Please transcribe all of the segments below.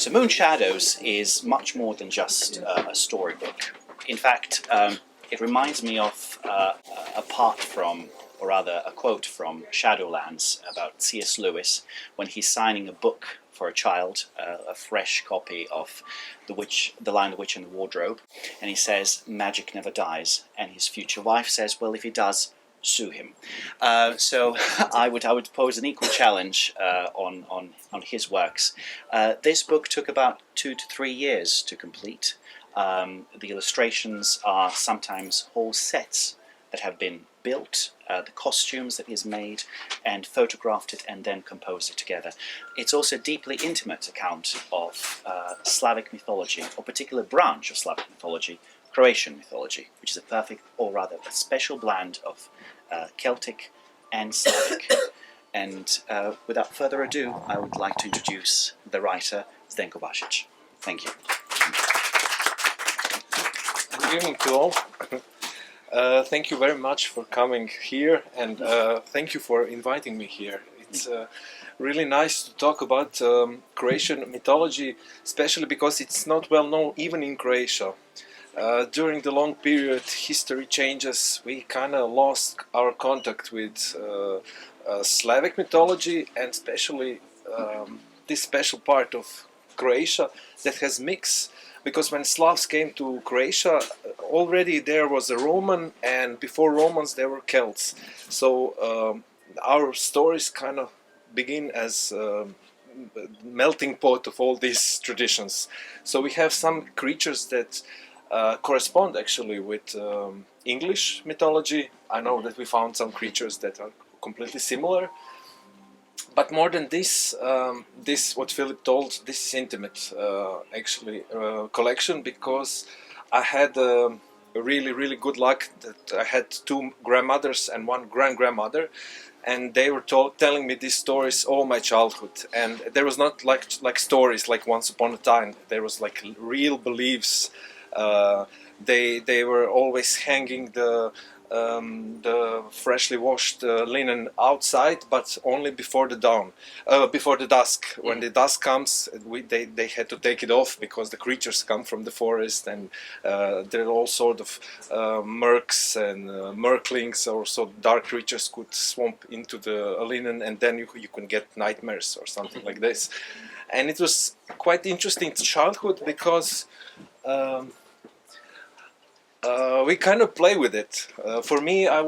So Moon Shadows is much more than just a storybook. In fact, it reminds me of a part from, or rather a quote from Shadowlands about C.S. Lewis when he's signing a book for a child, a fresh copy of The Lion, the Witch and the Wardrobe, and he says, "Magic never dies," and his future wife says, "Well, if he does, sue him." So I would pose an equal challenge on his works. This book took about 2 to 3 years to complete. The illustrations are sometimes whole sets that have been built, the costumes that he has made and photographed it and then composed it together. It's also a deeply intimate account of Slavic mythology, or particular branch of Slavic mythology, Croatian mythology, which is a perfect, or rather a special blend of Celtic and Slavic. And without further ado, I would like to introduce the writer Zdenko Bašić. Thank you. Good evening to all. Thank you very much for coming here, and thank you for inviting me here. It's really nice to talk about Croatian mythology, especially because it's not well known even in Croatia. During the long period, history changes, we kind of lost our contact with Slavic mythology, and especially this special part of Croatia that has mixed. Because when Slavs came to Croatia, already there was a Roman, and before Romans there were Celts. So our stories kind of begin as melting pot of all these traditions. So we have some creatures that correspond actually with English mythology. I know that we found some creatures that are completely similar. But more than this, what Filip told, this is intimate actually collection, because I had really good luck that I had 2 grandmothers and 1 grandmother, and they were telling me these stories all my childhood. And there was not like stories like Once Upon a Time. There was like real beliefs. They were always hanging the freshly washed linen outside, but only before the dawn, before the dusk. When the dusk comes, they had to take it off because the creatures come from the forest, and there are all sort of mercs and merklings, or so dark creatures could swamp into the linen, and then you can get nightmares or something like this. And it was quite interesting childhood because we kind of play with it. For me, I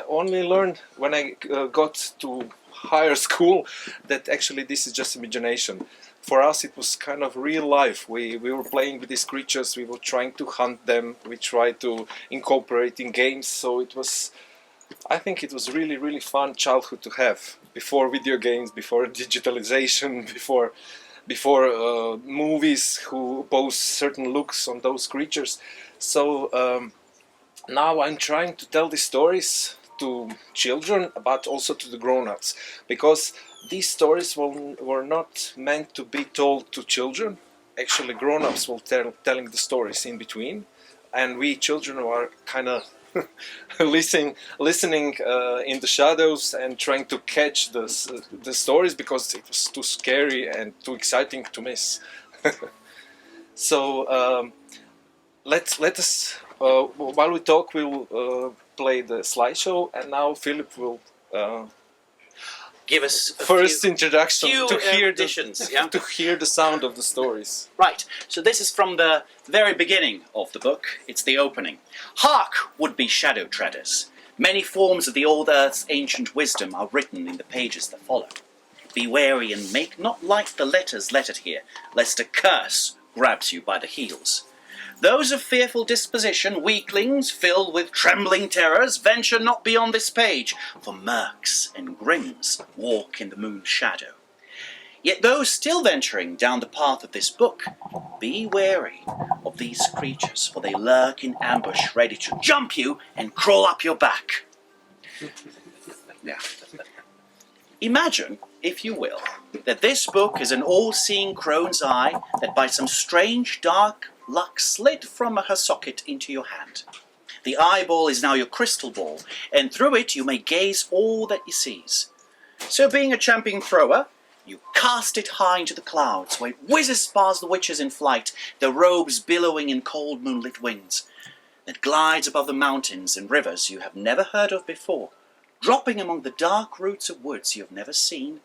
only learned when I got to higher school that actually this is just imagination. For us it was kind of real life. We were playing with these creatures, we were trying to hunt them, we tried to incorporate in games, so it was, I think it was really fun childhood to have, before video games, before digitalization, before movies who pose certain looks on those creatures. So now I'm trying to tell these stories to children, but also to the grown-ups, because these stories were not meant to be told to children. Actually, grown-ups were telling the stories in between, and we children were kind of listening in the shadows and trying to catch the stories, because it was too scary and too exciting to miss. So let us while we talk, we'll play the slideshow, and now Filip will give us a first introduction to hear yeah? to hear the sound of the stories. Right, so this is from the very beginning of the book. It's the opening. Hark, would-be shadow treaders! Many forms of the old earth's ancient wisdom are written in the pages that follow. Be wary and make not light the letters lettered here, lest a curse grabs you by the heels. Those of fearful disposition, weaklings, filled with trembling terrors, venture not beyond this page, for murks and grims walk in the moon's shadow. Yet those still venturing down the path of this book, be wary of these creatures, for they lurk in ambush, ready to jump you and crawl up your back. Yeah. Imagine, if you will, that this book is an all-seeing crone's eye that by some strange dark luck slid from her socket into your hand. The eyeball is now your crystal ball, and through it you may gaze all that you sees. So being a champion thrower, You cast it high into the clouds, where it whizzes past the witches in flight, their robes billowing in cold moonlit winds. It glides above the mountains and rivers you have never heard of before, dropping among the dark roots of woods you have never seen,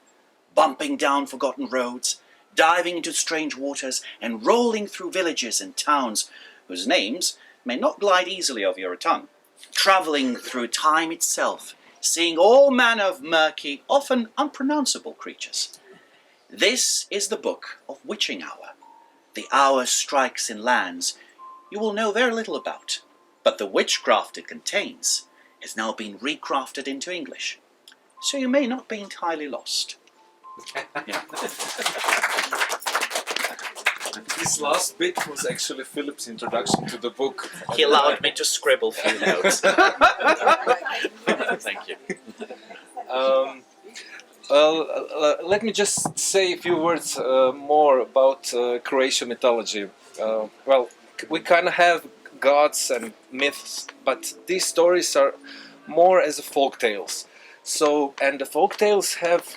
bumping down forgotten roads, diving into strange waters, and rolling through villages and towns whose names may not glide easily over your tongue, travelling through time itself, seeing all manner of murky, often unpronounceable creatures. This is the book of Witching Hour. The hour strikes in lands you will know very little about, but the witchcraft it contains has now been recrafted into English, so you may not be entirely lost. Yeah. This last bit was actually Philip's introduction to the book. He allowed me to scribble a few notes. Thank you. Let me just say a few words more about Croatian mythology. Well, we kind of have gods and myths, but these stories are more as folk tales. So, and the folk tales have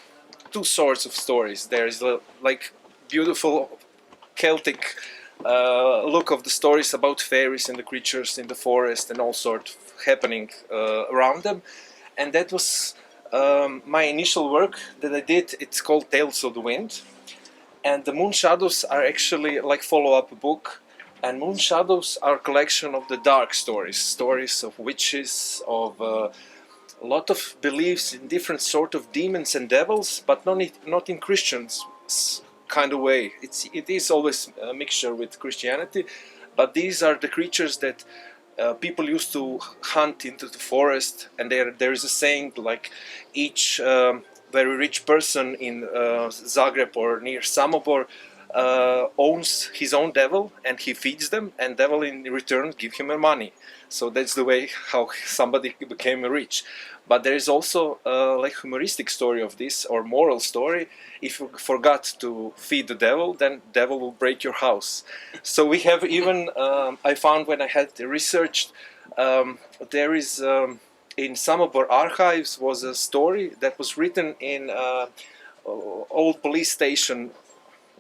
two sorts of stories. There is like beautiful Celtic look of the stories about fairies and the creatures in the forest and all sorts happening around them, and that was my initial work that I did. It's called Tales of the Wind, and the Moon Shadows are actually like follow-up book. And Moon Shadows are a collection of the dark stories, stories of witches, of a lot of beliefs in different sort of demons and devils, but not in Christians kind of way. It is always a mixture with Christianity, but these are the creatures that people used to hunt into the forest. And there is a saying like each very rich person in Zagreb or near Samobor owns his own devil, and he feeds them, and devil in return give him money. So that's the way how somebody became rich. But there is also like humoristic story of this, or moral story. If you forgot to feed the devil, then devil will break your house. So we have even I found when I had researched there is in Samobor archives was a story that was written in old police station.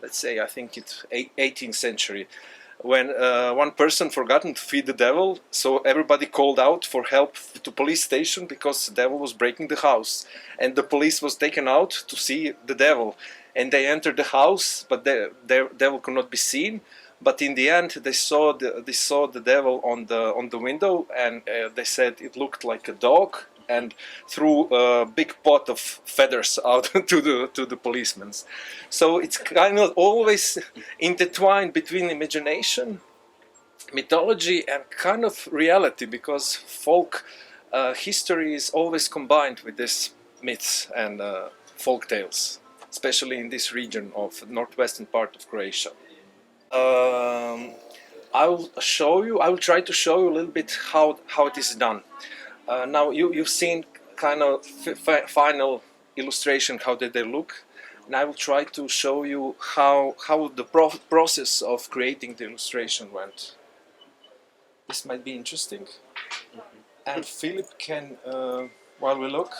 Let's say, I think it's 18th century, when one person forgotten to feed the devil, so everybody called out for help to police station because the devil was breaking the house, and the police was taken out to see the devil, and they entered the house, but the devil could not be seen. But in the end, they saw the devil on the window, and they said it looked like a dog, and threw a big pot of feathers out to the policemen. So it's kind of always intertwined between imagination, mythology, and kind of reality, because folk history is always combined with these myths and folk tales, especially in this region of the northwestern part of Croatia. I will try to show you a little bit how it is done. Now you've seen kind of final illustration, how did they look, and I will try to show you how the process of creating the illustration went. This might be interesting. And Philip can, while we look,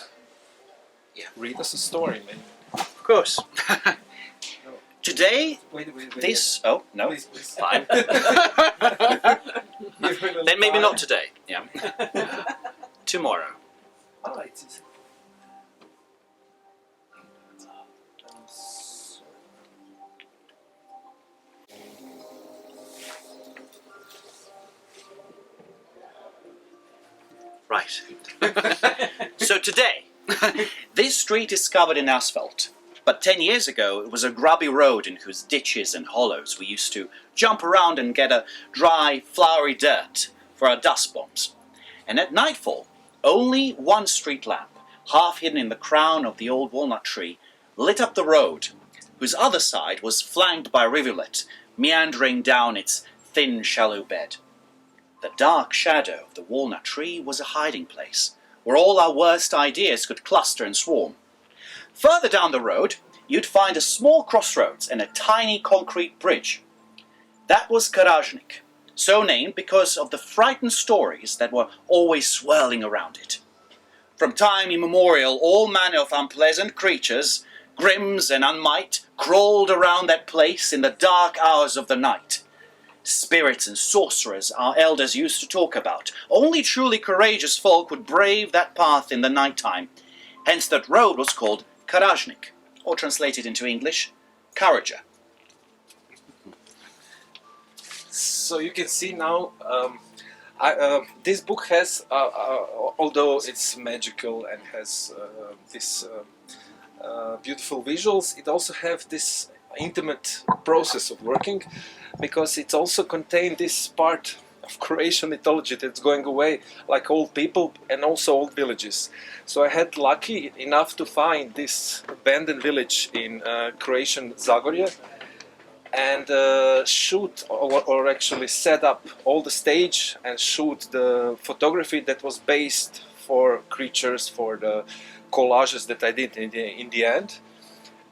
read us a story, maybe. Of course. Today, Wait. this... Oh, no. Please. Fine. Then maybe not today. Yeah. Tomorrow. Ah, it is. Right. So today, this street is covered in asphalt. But 10 years ago, it was a grubby road in whose ditches and hollows we used to jump around and get a dry, flowery dirt for our dust bombs. And at nightfall, only one street lamp, half hidden in the crown of the old walnut tree, lit up the road, whose other side was flanked by a rivulet, meandering down its thin, shallow bed. The dark shadow of the walnut tree was a hiding place, where all our worst ideas could cluster and swarm. Further down the road, you'd find a small crossroads and a tiny concrete bridge. That was Karajnik, so named because of the frightened stories that were always swirling around it. From time immemorial, all manner of unpleasant creatures, Grims and unmight crawled around that place in the dark hours of the night. Spirits and sorcerers our elders used to talk about. Only truly courageous folk would brave that path in the night time. Hence that road was called Karajnik, or translated into English, Courager. So you can see now, this book has, although it's magical and has this beautiful visuals, it also have this intimate process of working, because it also contains this part of Croatian mythology that's going away, like old people and also old villages. So I had lucky enough to find this abandoned village in Croatian Zagorje, and shoot or actually set up all the stage and shoot the photography that was based for creatures, for the collages that I did in the end.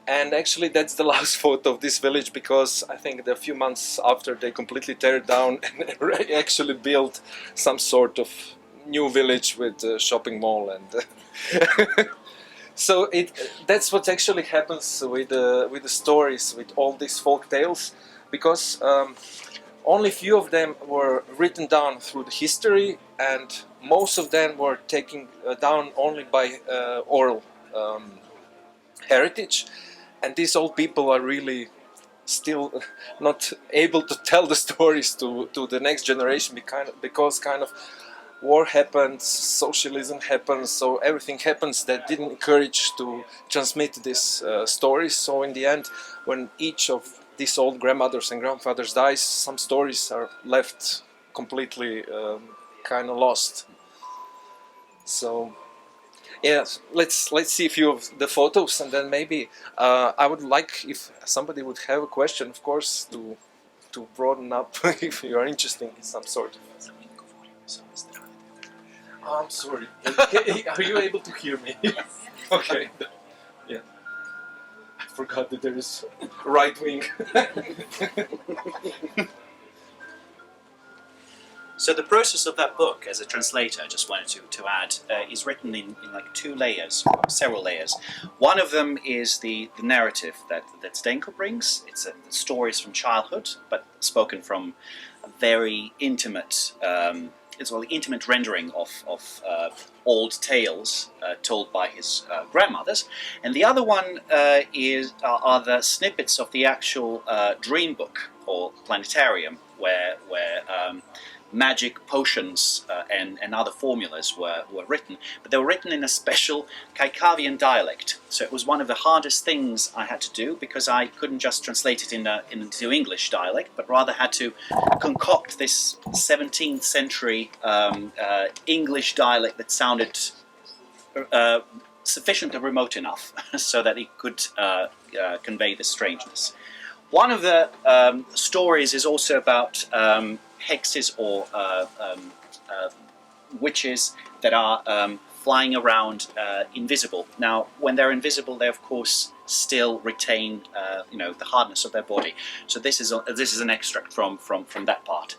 And actually that's the last photo of this village, because I think a few months after they completely tear it down and actually built some sort of new village with a shopping mall and so that's what actually happens with the stories, with all these folk tales, because only few of them were written down through the history, and most of them were taken down only by oral heritage. And these old people are really still not able to tell the stories to the next generation, because kind of war happens, socialism happens, so everything happens that didn't encourage to transmit these stories. So in the end, when each of these old grandmothers and grandfathers dies, some stories are left completely kind of lost. So yeah, let's see a few of the photos, and then maybe I would like, if somebody would have a question, of course, to broaden up if you are interested in some sort of. I'm sorry. Are you able to hear me? Okay. Yeah. I forgot that there is right wing. So the process of that book, as a translator, I just wanted to add, is written in like two layers, several layers. One of them is the narrative that Zdenko brings. It's stories from childhood, but spoken from a very intimate, the intimate rendering of old tales told by his grandmothers. And the other one are the snippets of the actual dream book or planetarium, where magic potions and other formulas were written, but they were written in a special Kaikavian dialect. So it was one of the hardest things I had to do, because I couldn't just translate it into English dialect, but rather had to concoct this 17th century English dialect that sounded sufficiently remote enough so that it could convey the strangeness. One of the stories is also about hexes or witches that are flying around invisible. Now, when they're invisible, they of course still retain the hardness of their body. So this is an extract from that part.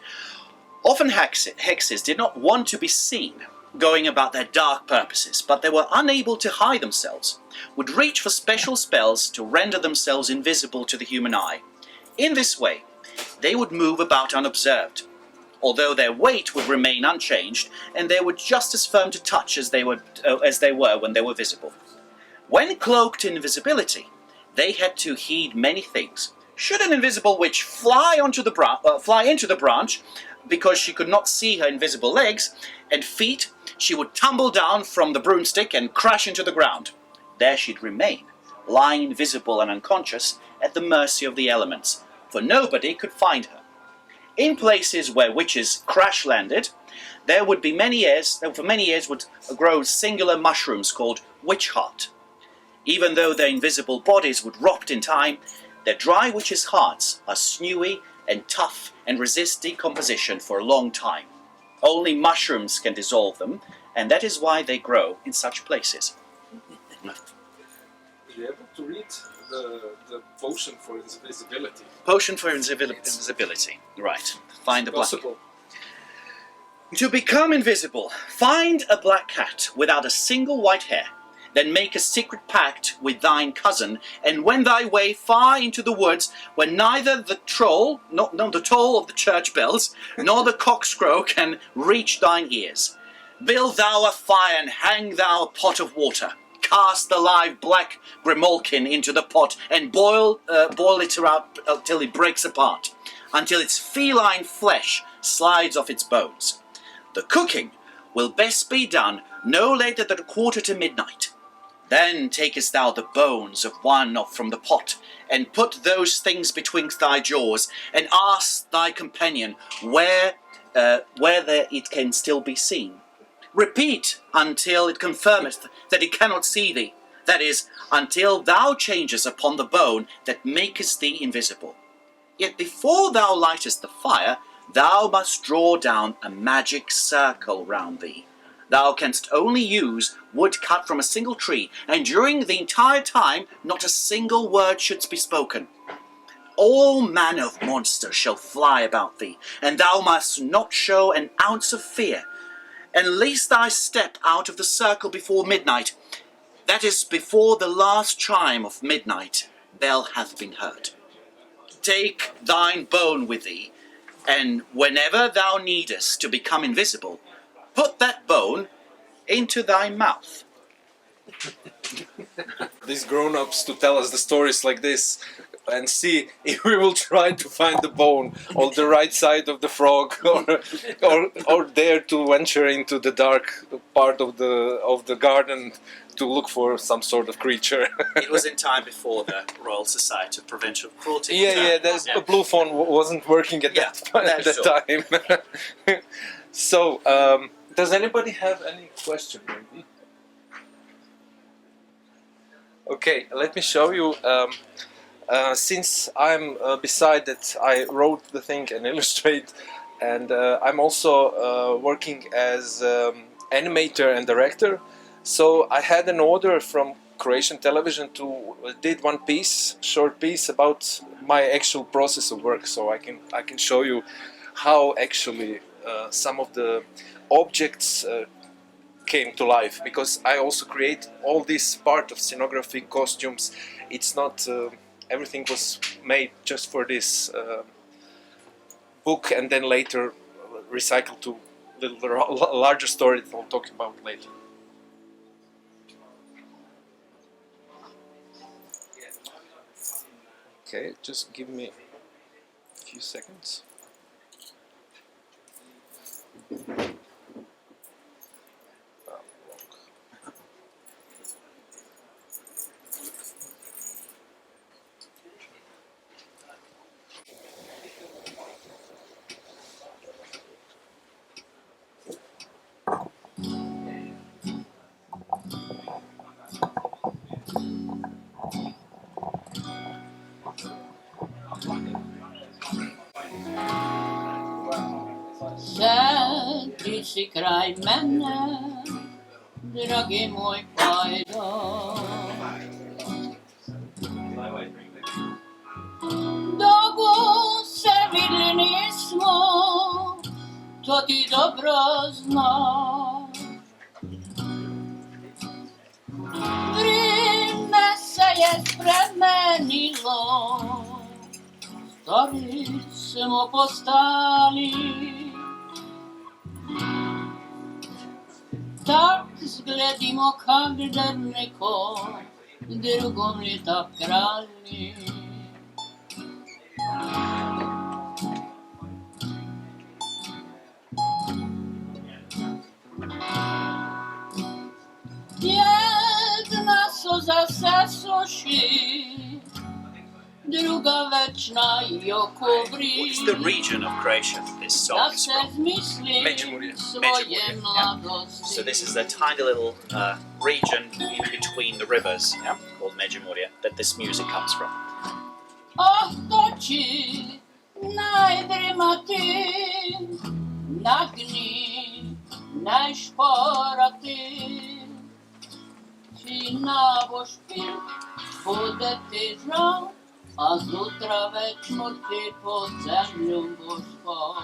Often hexes did not want to be seen going about their dark purposes, but they were unable to hide themselves, would reach for special spells to render themselves invisible to the human eye. In this way, they would move about unobserved, although their weight would remain unchanged, and they were just as firm to touch as they were when they were visible. When cloaked in invisibility, they had to heed many things. Should an invisible witch fly into the branch, because she could not see her invisible legs and feet, she would tumble down from the broomstick and crash into the ground. There she'd remain, lying invisible and unconscious at the mercy of the elements, for nobody could find her. In places where witches crash-landed, there would be for many years would grow singular mushrooms called witch heart. Even though their invisible bodies would rot in time, their dry witches' hearts are snewy and tough and resist decomposition for a long time. Only mushrooms can dissolve them, and that is why they grow in such places. Are you able to read the potion for invisibility? Potion for invisibility. Right. Find the black. Possible. To become invisible, find a black cat without a single white hair, Then make a secret pact with thine cousin, and wend thy way far into the woods, where neither the toll of the church bells, nor the cock's crow can reach thine ears. Build thou a fire, and hang thou a pot of water. Cast the live black grimalkin into the pot, and boil it out till it breaks apart, until its feline flesh slides off its bones. The cooking will best be done no later than 1:45. Then takest thou the bones of one from the pot, and put those things betwixt thy jaws, and ask thy companion where it can still be seen. Repeat until it confirmeth that it cannot see thee, that is, until thou changest upon the bone that makest thee invisible. Yet before thou lightest the fire, thou must draw down a magic circle round thee. Thou canst only use wood cut from a single tree, and during the entire time not a single word should be spoken. All manner of monsters shall fly about thee, and thou must not show an ounce of fear, and lest thy step out of the circle before midnight, that is, before the last chime of midnight bell hath been heard. Take thine bone with thee, and whenever thou needest to become invisible, put that bone into thy mouth. These grown-ups to tell us the stories like this, and see if we will try to find the bone on the right side of the frog, or dare to venture into the dark part of the garden to look for some sort of creature. It was in time before the Royal Society of Prevention of Cruelty. The blue phone wasn't working at that time. So, does anybody have any question, maybe? Okay, let me show you. Since I'm beside that, I wrote the thing and illustrate, and I'm also working as animator and director. So I had an order from Croatian television to did one piece, short piece about my actual process of work. So I can show you how actually some of the objects came to life, because I also create all this part of scenography, costumes. It's not everything was made just for this book, and then later recycled to the larger story that I'll talk about later. Okay, just give me a few seconds. Ty si kraj mene, dragi môj pajdo. Dlho se videli nismo, to ti dobro znaš. Vrime se je spremenilo, stari smo postali. Tak zgledimo kak daleko, drugom leta krali. Jedna soza se suši, druga večna jo kubri. What is the region of Croatia that this song is from? Međimurje. So this is the tiny little region in between the rivers, called Međimurje, that this music comes from. Oh, to ci najdrimati, nagni, najšporati, ci naboš pil, bude ti žal, a zutra već mrtvi pod zemljom boš spal.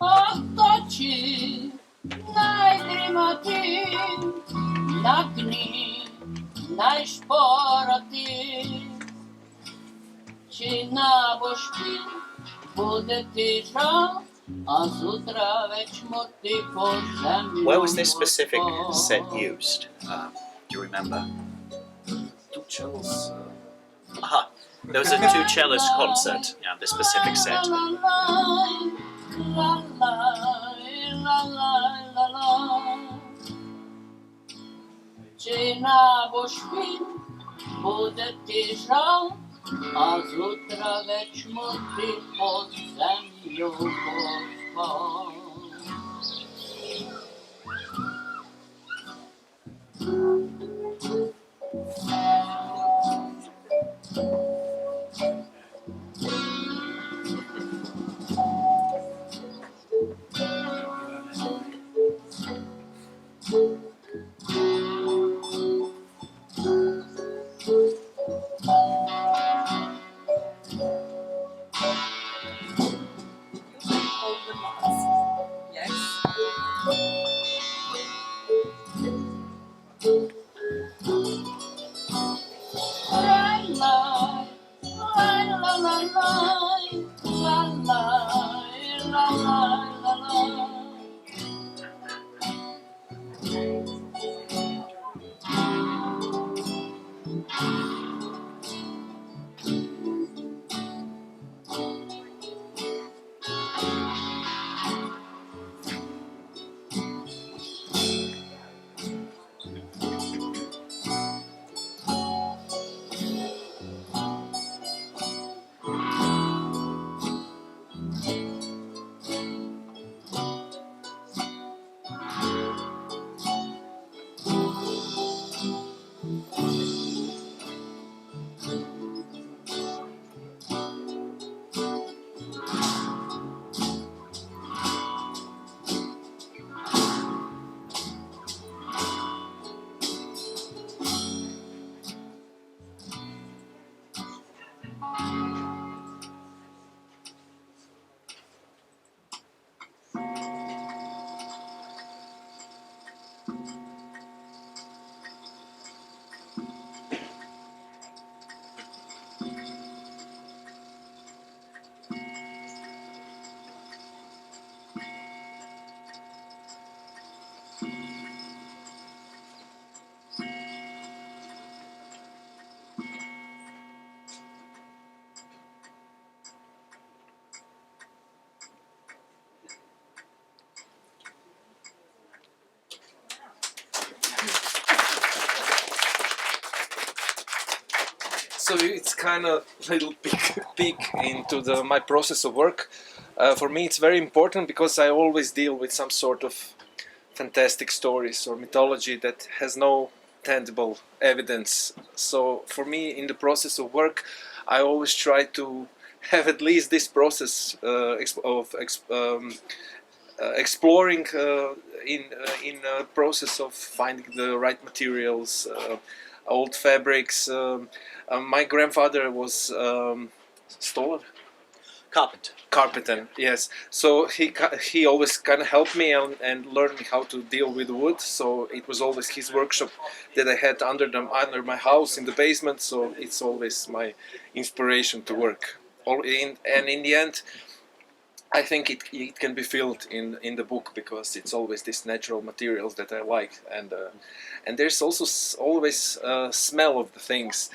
Oh, to nagni, najšporati, či na božki bude ti žal, a zutra već mrtvi po zemlju. Where was this specific set used? Do you remember? Two cellos. Aha, there was a two cellos concert. Yeah, this specific set. La la la la la. Či na božki bude ti žal, a zutra već mrtvi pod zemlju pospal. So it's kind of little peek into my process of work. For me, it's very important because I always deal with some sort of fantastic stories or mythology that has no tangible evidence. So for me, in the process of work, I always try to have at least this process of exploring in a process of finding the right materials, old fabrics. My grandfather was stoller. Carpenter, yes. So he always kind of helped me and learned me how to deal with wood. So it was always his workshop that I had under my house in the basement. So it's always my inspiration to work. And in the end, I think it can be filled in the book because it's always these natural materials that I like, and there's also always smell of the things,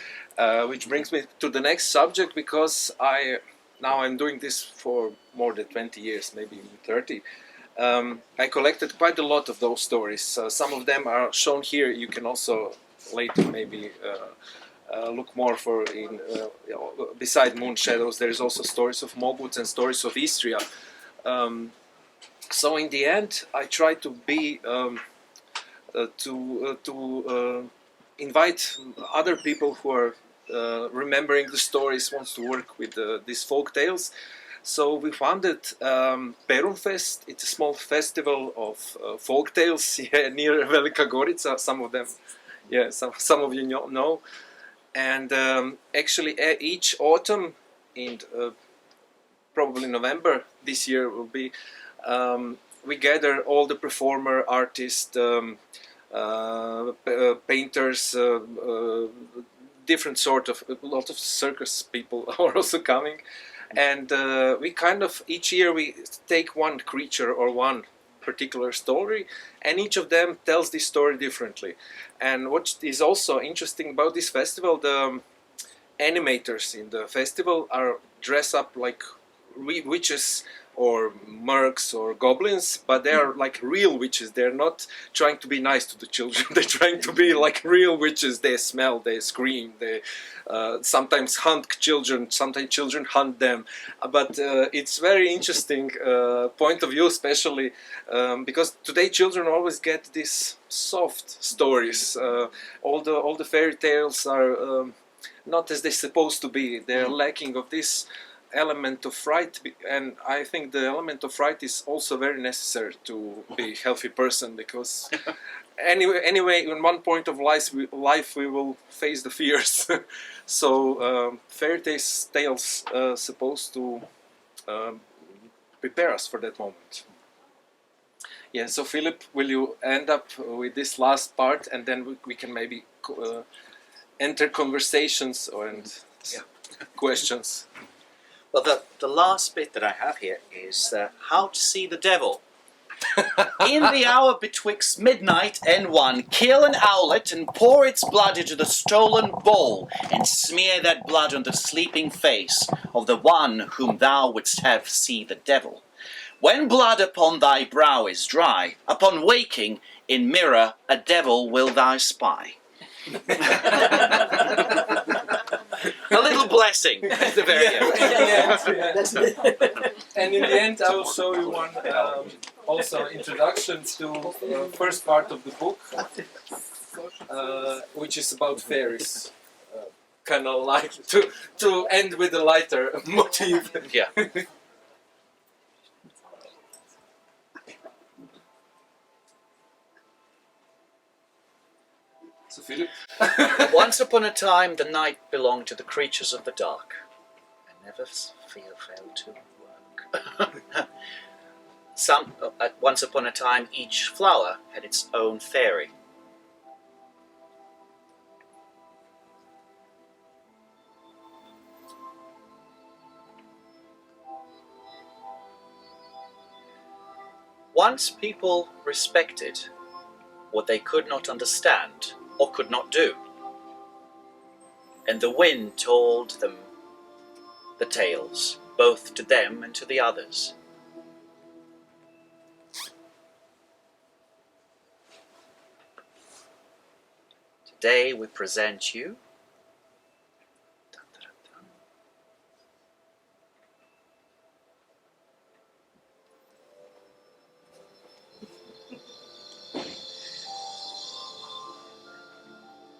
which brings me to the next subject because I'm doing this for more than 20 years, maybe even 30. I collected quite a lot of those stories. Some of them are shown here. You can also later maybe look more for beside Moon Shadows. There is also stories of Mogwoods and stories of Istria. So in the end, I try to be to invite other people who are remembering the stories, wants to work with these folk tales. So we founded Perunfest. It's a small festival of folk tales near Velika Gorica. Some of them, some of you know. And actually, each autumn, in probably November this year, will be we gather all the performer artists, painters, different sort of, a lot of circus people are also coming, and we kind of each year we take one creature or one particular story, and each of them tells this story differently. And what is also interesting about this festival, the animators in the festival are dressed up like witches or mercs or goblins, but they are like real witches. They're not trying to be nice to the children. They're trying to be like real witches. They smell, they scream, they sometimes hunt children, sometimes children hunt them. But it's very interesting point of view, especially because today children always get these soft stories. All the fairy tales are not as they're supposed to be. They're lacking of this element of fright, and I think the element of fright is also very necessary to be a healthy person, because anyway in one point of life we will face the fears. So fairy tales supposed to prepare us for that moment. Yeah, so Philip, will you end up with this last part, and then we can maybe enter conversations and questions. Well, the last bit that I have here is how to see the devil. In the hour betwixt midnight and 1, kill an owlet and pour its blood into the stolen bowl, and smear that blood on the sleeping face of the one whom thou wouldst have see the devil. When blood upon thy brow is dry, upon waking, in mirror a devil will thou spy. A little blessing at the very end. And in the end I will show you one also introduction to first part of the book, which is about fairies. Kind of like to end with a lighter motif. Yeah. So Philip? Once upon a time, the night belonged to the creatures of the dark. I never failed to work. Once upon a time, each flower had its own fairy. Once people respected what they could not understand or could not do, and the wind told them the tales, both to them and to the others. Today we present you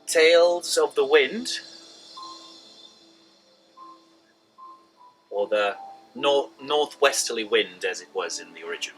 Tales of the Wind, or the northwesterly wind as it was in the original.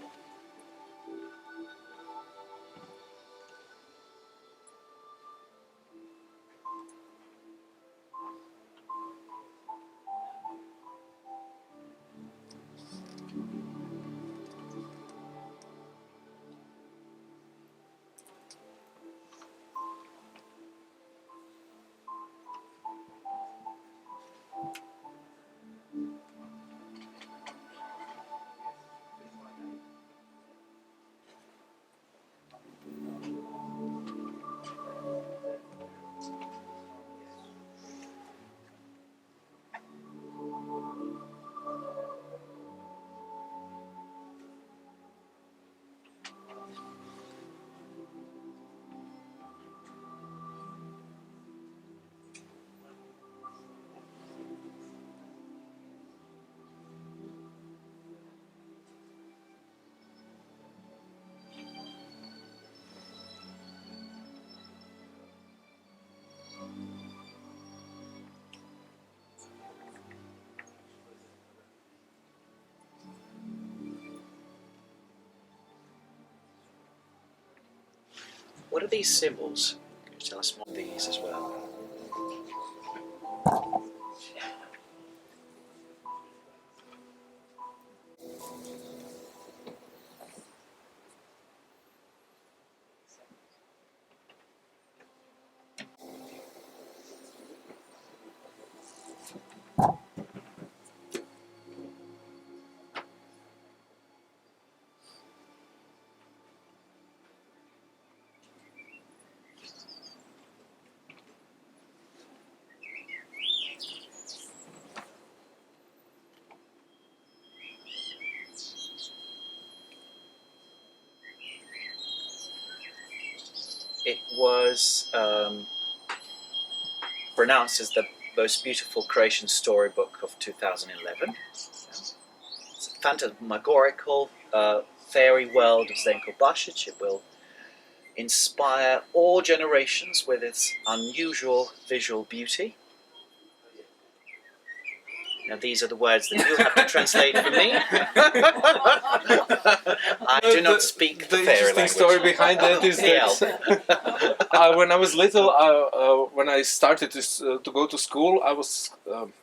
What are these symbols? Can you tell us more of these as well? It was pronounced as the most beautiful Croatian storybook of 2011. It's a phantasmagorical fairy world of Zdenko Bašić. It will inspire all generations with its unusual visual beauty. Now, these are the words that you'll have to translate for me. I do not speak the fairy interesting language. story behind that is that when I was little, when I started to go to school, I was,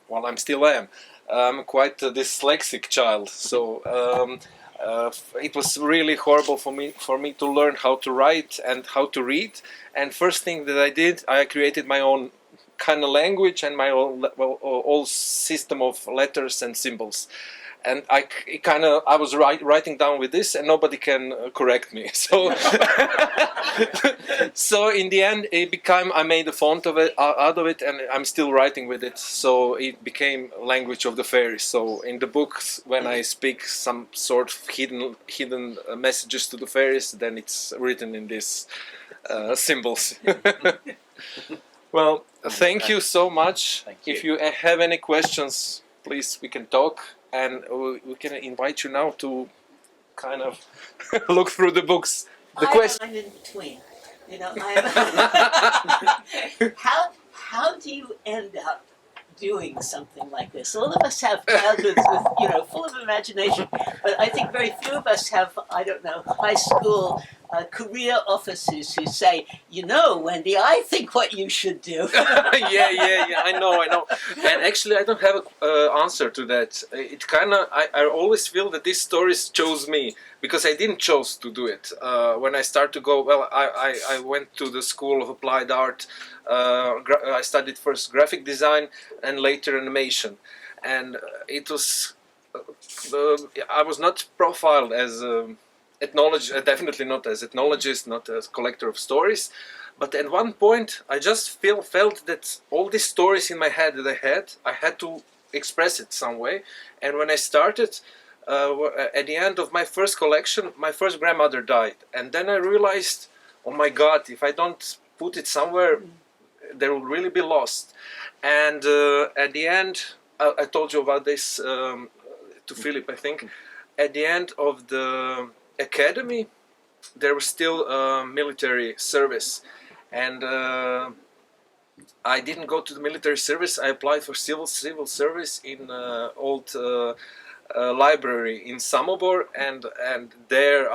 well, I'm still am. I'm quite a dyslexic child, so it was really horrible for me to learn how to write and how to read. And first thing that I did, I created my own kind of language and my own whole system of letters and symbols. And I was writing down with this, and nobody can correct me. So, so in the end, I made a font of it out of it, and I'm still writing with it. So it became language of the fairies. So in the books, when I speak some sort of hidden messages to the fairies, then it's written in these symbols. Well, thank you so much. Thank you. If you have any questions, please, we can talk, and we can invite you now to kind of look through the books. I'm in between. You know, how do you end up doing something like this? All of us have childhoods with, full of imagination, but I think very few of us have, high school career officers who say, Wendy, I think what you should do. yeah, I know. And actually, I don't have an answer to that. It I always feel that these stories chose me, because I didn't choose to do it. When I started to go, I went to the School of Applied Art. I studied first graphic design and later animation. And it was, I was not profiled as definitely not as ethnologist, not as collector of stories. But at one point, I just felt that all these stories in my head that I had to express it some way. And when I started, at the end of my first collection, my first grandmother died. And then I realized, oh my God, if I don't put it somewhere, they will really be lost. And at the end, I told you about this to Filip, I think. At the end of the academy, there was still military service. And I didn't go to the military service. I applied for civil service in old library in Samobor, and there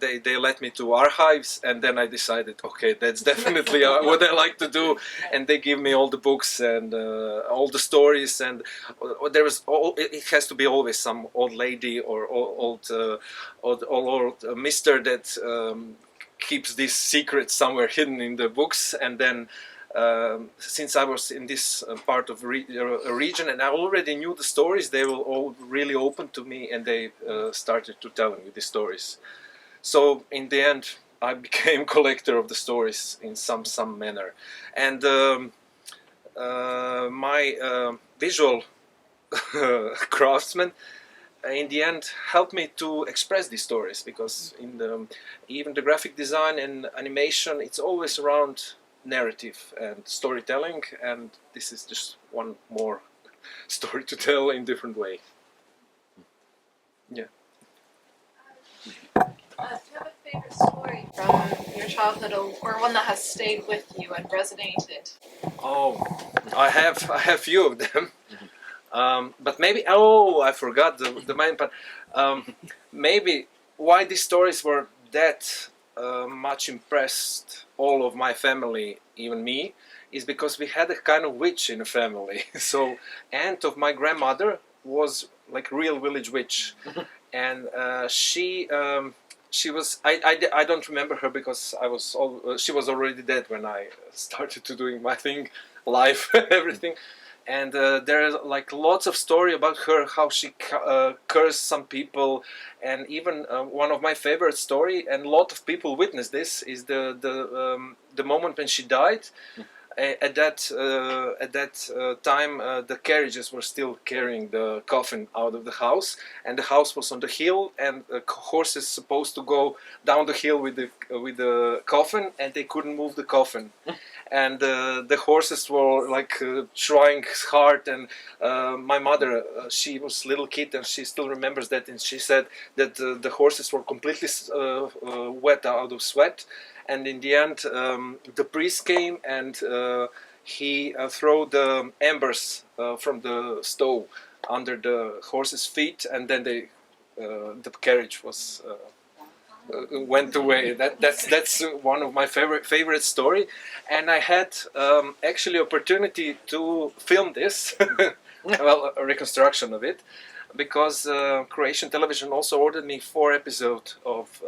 they let me to archives, and then I decided, okay, that's definitely what I like to do. And they give me all the books and all the stories, and it has to be always some old lady or old mister that keeps these secrets somewhere hidden in the books. And then since I was in this part of region and I already knew the stories, they were all really open to me, and they started to tell me the stories. So in the end, I became collector of the stories in some manner. And my visual craftsman in the end helped me to express these stories, because in even the graphic design and animation, it's always around narrative and storytelling, and this is just one more story to tell in different way. Yeah. Do you have a favorite story from your childhood, or one that has stayed with you and resonated? Oh, I have few of them. But maybe, I forgot the main part. Maybe why these stories were that much impressed all of my family, even me, is because we had a kind of witch in the family. So aunt of my grandmother was like real village witch, and she was, I don't remember her because she was already dead when I started to doing my thing, life, everything. and there are like lots of story about her, how she cursed some people, and even one of my favorite story, and a lot of people witnessed this, is the moment when she died. At that time, the carriages were still carrying the coffin out of the house, and the house was on the hill, and horses supposed to go down the hill with the coffin, and they couldn't move the coffin. And the horses were like trying hard, and my mother, she was a little kid and she still remembers that, and she said that the horses were completely wet out of sweat, and in the end the priest came, and he threw the embers from the stove under the horses' feet, and then the carriage was went away. That's one of my favorite story, and I had actually opportunity to film this, well, a reconstruction of it, because Croatian television also ordered me 4 episodes of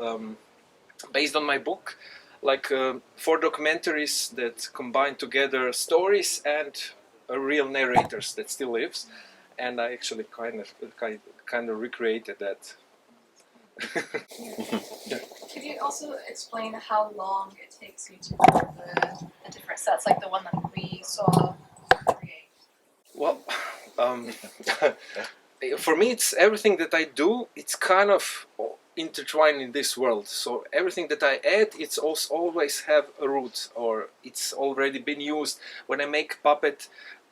based on my book, like 4 documentaries that combine together stories and real narrators that still lives, and I actually kind of recreated that. Could you also explain how long it takes you to build the different sets, like the one that we saw create? Well, for me, it's everything that I do. It's kind of intertwined in this world. So everything that I add, it's also always have a root, or it's already been used. When I make puppet,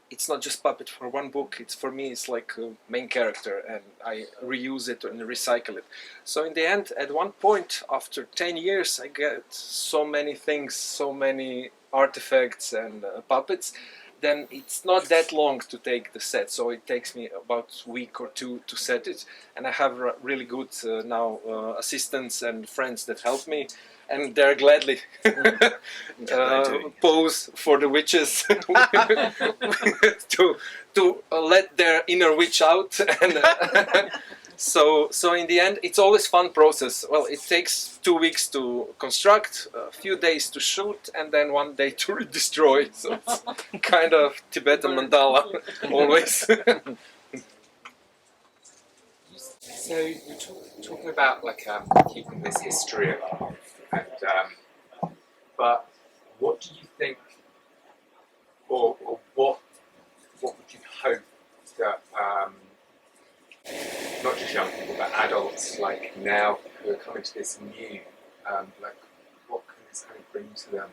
it's not just puppet for one book. It's for me, it's like a main character, and I reuse it and recycle it. So in the end, at one point, after 10 years, I get so many things, so many artifacts and puppets. Then it's not that long to take the set, so it takes me about a week or 2 to set it, and I have really good now assistants and friends that help me, and they're gladly pose for the witches to let their inner witch out. And so in the end, it's always fun process. Well, it takes 2 weeks to construct, a few days to shoot, and then 1 day to destroy. So it's kind of Tibetan mandala always. So you're talking about like keeping this history alive, and but what do you think, or what would you hope that not just young people but adults like now who are coming to this new, like what can this kind of bring to them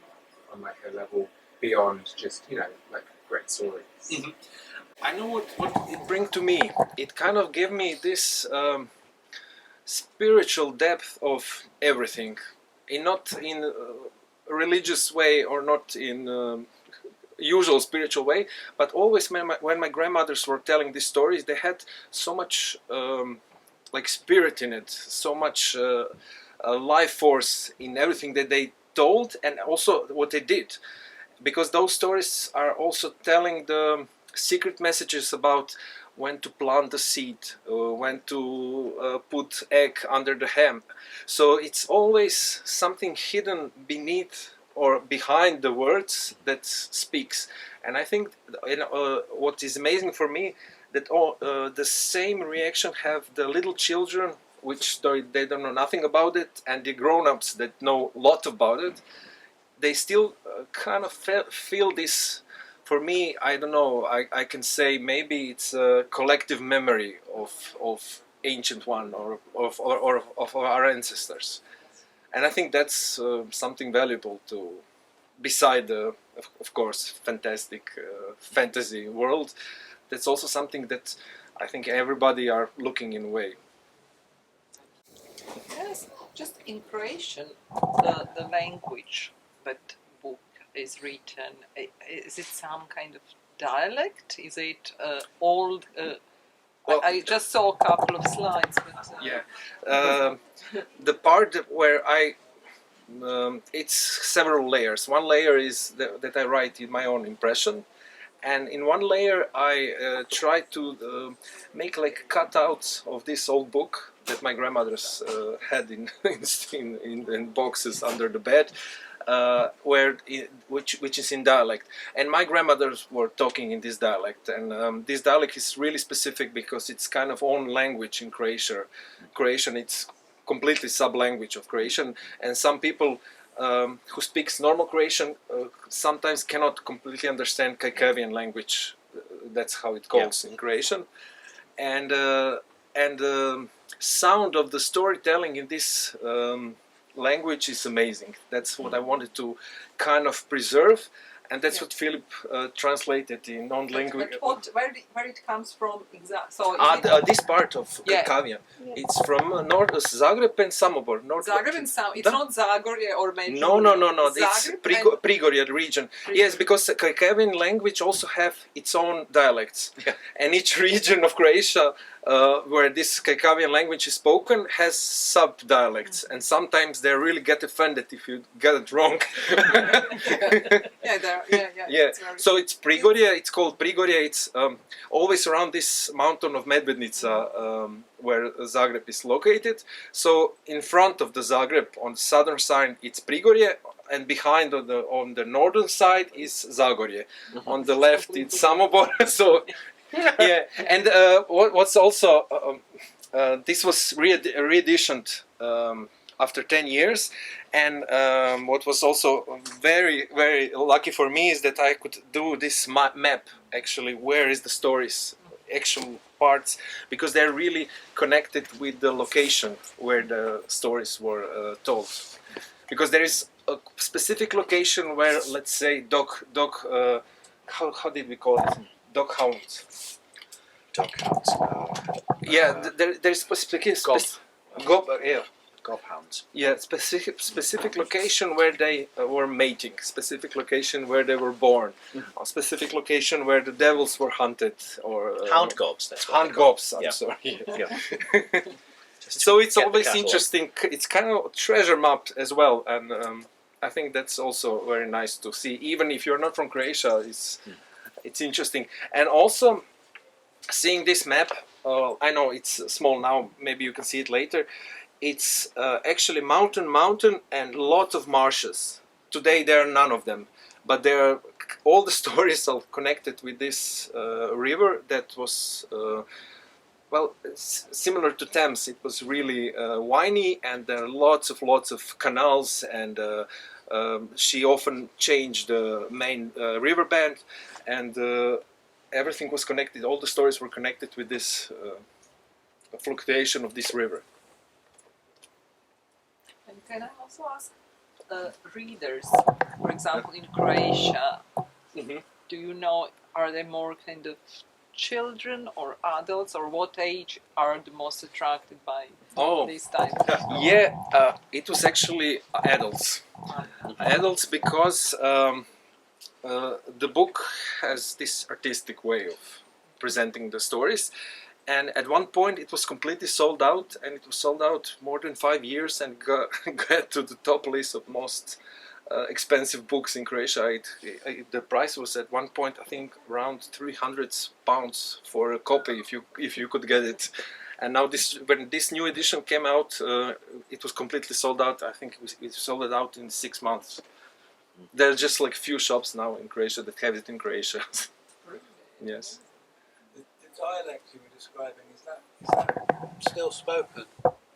on like a level beyond just, you know, like great stories? Mm-hmm. I know what it brings to me. It kind of gave me this spiritual depth of everything, not in a religious way or not in usual spiritual way, but always when my grandmothers were telling these stories, they had so much like spirit in it, so much life force in everything that they told, and also what they did, because those stories are also telling the secret messages about when to plant the seed, when to put egg under the ham. So it's always something hidden beneath or behind the words that speaks. And I think what is amazing for me, that all the same reaction have the little children, which they don't know nothing about it, and the grown-ups that know a lot about it. They still kind of feel this. For me, I don't know, I can say maybe it's a collective memory of ancient one, or of our ancestors. And I think that's something valuable to, beside the, of course, fantastic fantasy world, that's also something that I think everybody are looking in a way. Yes, just in Croatian, the language that book is written, is it some kind of dialect? Is it old? Well, I just saw a couple of slides. But, yeah, the part where it's several layers. One layer is that I write in my own impression, and in one layer I try to make like cutouts of this old book that my grandmothers had in boxes under the bed. which is in dialect. And my grandmothers were talking in this dialect, and this dialect is really specific because it's kind of own language in Croatia. Croatian, it's completely sub-language of Croatian, and some people who speaks normal Croatian sometimes cannot completely understand Kajkavian language. That's how it calls in Croatian, and the sound of the storytelling in this language is amazing. That's what I wanted to kind of preserve, and that's what Filip translated in non-language. But where it comes from exactly? So This part of Kajkavian, it's from Zagreb and Samobor. Zagreb and it's not Zagorje or Međimurje. No. It's Zagreb Prigorje region. Yes, because Kajkavian language also have its own dialects, and each region of Croatia where this Kajkavian language is spoken has sub-dialects, and sometimes they really get offended if you get it wrong. So it's Prigorje, it's called Prigorje, it's always around this mountain of Medvednica where Zagreb is located. So in front of the Zagreb, on the southern side, it's Prigorje, and behind on the northern side is Zagorje. On the left, it's Samobor. So and what's also this was reeditioned after 10 years, and what was also very, very lucky for me is that I could do this map, actually, where is the stories, actual parts, because they're really connected with the location where the stories were told. Because there is a specific location where, let's say, how did we call it? Dog hounds. There's specific Gob hounds. Yeah, specific location where they were mating, specific location where they were born, a specific location where the devils were hunted, or Hound gobs. That's what hound gobs. I'm sorry. So it's always interesting. It's kind of a treasure map as well, and I think that's also very nice to see. Even if you're not from Croatia, it's interesting. And also seeing this map, I know it's small now. Maybe you can see it later. It's actually mountain, and lots of marshes. Today there are none of them, but all the stories are connected with this river that was, similar to Thames. It was really windy, and there are lots of canals, and she often changed the main riverbed, and everything was connected. All the stories were connected with this fluctuation of this river. And can I also ask readers, for example, in Croatia, do you know, are they more kind of children or adults, or what age are the most attracted by this type of story? It was actually adults. Adults, because the book has this artistic way of presenting the stories, and at one point it was completely sold out, and it was sold out more than 5 years, and got to the top list of most expensive books in Croatia. The price was at one point, I think, around £300 for a copy, if you could get it. And now when this new edition came out, it was completely sold out. I think it sold it out in 6 months. There are just like few shops now in Croatia that have it in Croatia. Yes. The dialect you were describing, is that still spoken?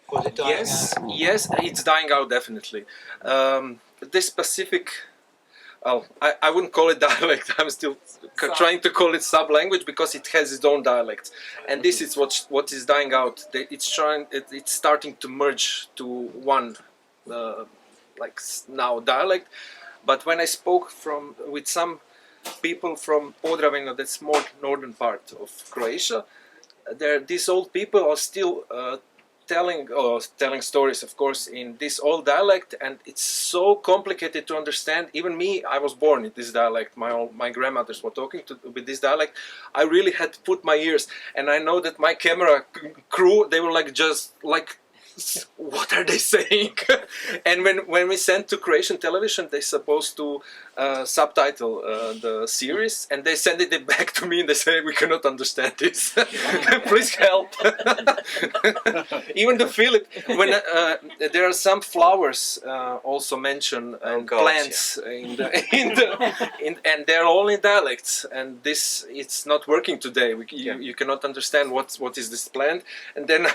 Or is it dying out? Yes, it's dying out, definitely. This specific, I wouldn't call it dialect. I'm still trying to call it sub-language, because it has its own dialect, and this is what is dying out. It's starting to merge to one, like now, dialect. But when I spoke with some people from Podravina, that's more northern part of Croatia, these old people are still telling stories, of course, in this old dialect, and it's so complicated to understand. Even me, I was born in this dialect. My grandmothers were talking with this dialect. I really had to put my ears, and I know that my camera crew, they were just what are they saying? And when we sent to Croatian television, they're supposed to subtitle the series, and they send it back to me and they say, we cannot understand this. Please help. Even the Philip, when there are some flowers also mentioned and plants and they're all in dialects, and it's not working today. You cannot understand what is this plant. And then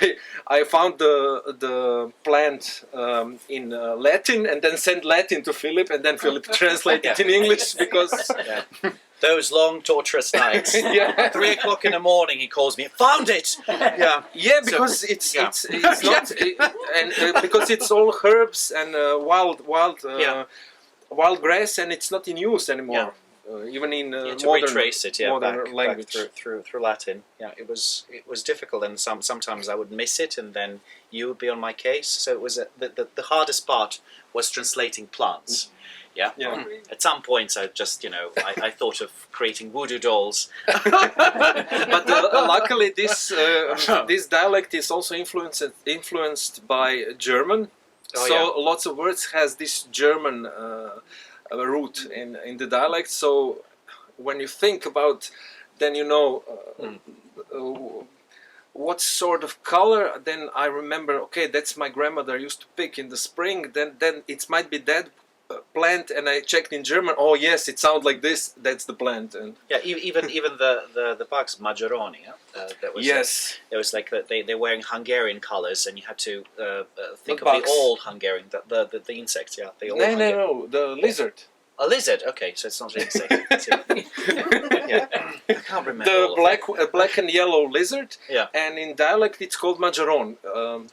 I found the plant in Latin, and then sent Latin to Philip, and then Philip translated in English because. Those long, torturous nights. 3 o'clock in the morning, he calls me. Found it. Yeah, because it's not, and because it's all herbs and wild grass, and it's not in use anymore. Even in to modern, retrace it, modern back language through Latin. Yeah, it was difficult, and sometimes I would miss it, and then you would be on my case. So it was the hardest part was translating plants. Yeah. At some points, I just I thought of creating voodoo dolls. But luckily, this dialect is also influenced by German. Lots of words has this German root in the dialect. So when you think about, then what sort of color. Then I remember, okay, that's my grandmother used to pick in the spring. Then it might be that plant, and I checked in German. Oh yes, it sounds like this. That's the plant. And even the bugs, Maggioroni. That was it was like they're wearing Hungarian colors, and you had to think of the old Hungarian, the insects. Yeah, the old no, the lizard. A lizard. Okay, so it's not an insect. I can't remember. The black and yellow lizard. Yeah. And in dialect, it's called Maggiorone.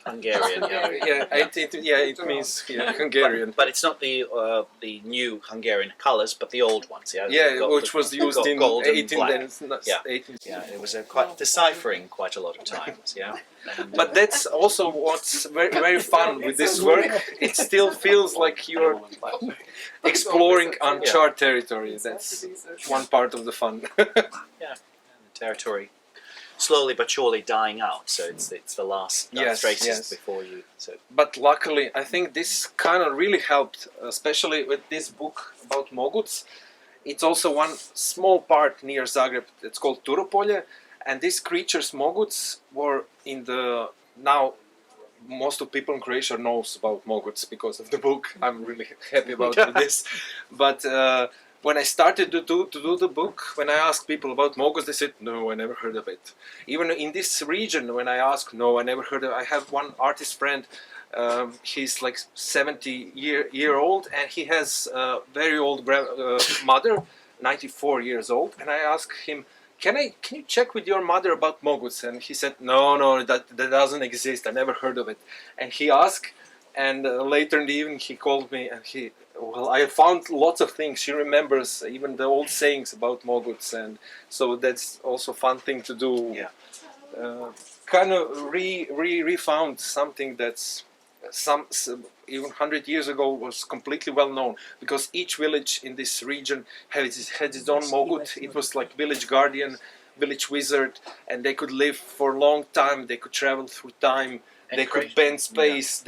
Hungarian. It means Hungarian. But it's not the new Hungarian colors, but the old ones. Which was used in gold and 18th. It was quite deciphering quite a lot of times. And, but that's also what's very, very fun with this work. It still feels like you're exploring uncharted territory. That's one part of the fun. And the territory slowly but surely dying out. So it's the last traces before you. So. But luckily, I think this kind of really helped, especially with this book about moguts. It's also one small part near Zagreb. It's called Turopolje. And these creatures, moguts, were in the... Now, most of people in Croatia knows about moguts because of the book. I'm really happy about this. But when I started to do the book, when I asked people about moguts, they said, no, I never heard of it. Even in this region, when I asked, no, I never heard of it. I have one artist friend, he's like 70 year old, and he has a very old mother, 94 years old. And I asked him, can you check with your mother about moguts? And he said, no, that doesn't exist. I never heard of it. And he asked, and later in the evening he called me, and I found lots of things. She remembers even the old sayings about moguts, and so that's also a fun thing to do. Kind of refound something that's even 100 years ago was completely well known, because each village in this region had its own mogut. It was like village guardian, village wizard, and they could live for a long time. They could travel through time. They could bend space.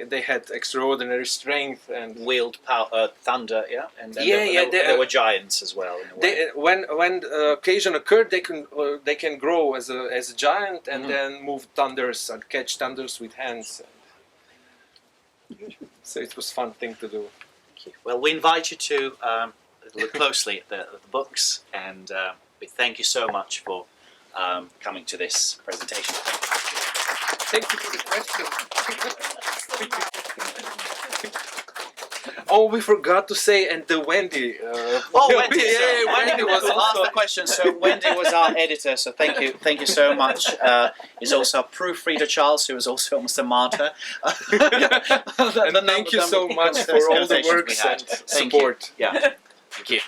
They had extraordinary strength and wield power, thunder. And there were giants as well. In a way. When occasion occurred, they can grow as a giant and then move thunders and catch thunders with hands. So it was a fun thing to do. Well, we invite you to look closely at the books, and we thank you so much for coming to this presentation. Thank you for the question. Oh, we forgot to say, and the Wendy. Wendy! Wendy was asked the question. So Wendy was our editor. So thank you so much. He's also a proofreader, Charles, who is also almost a martyr. And thank you so much for all the works and support. Thank you.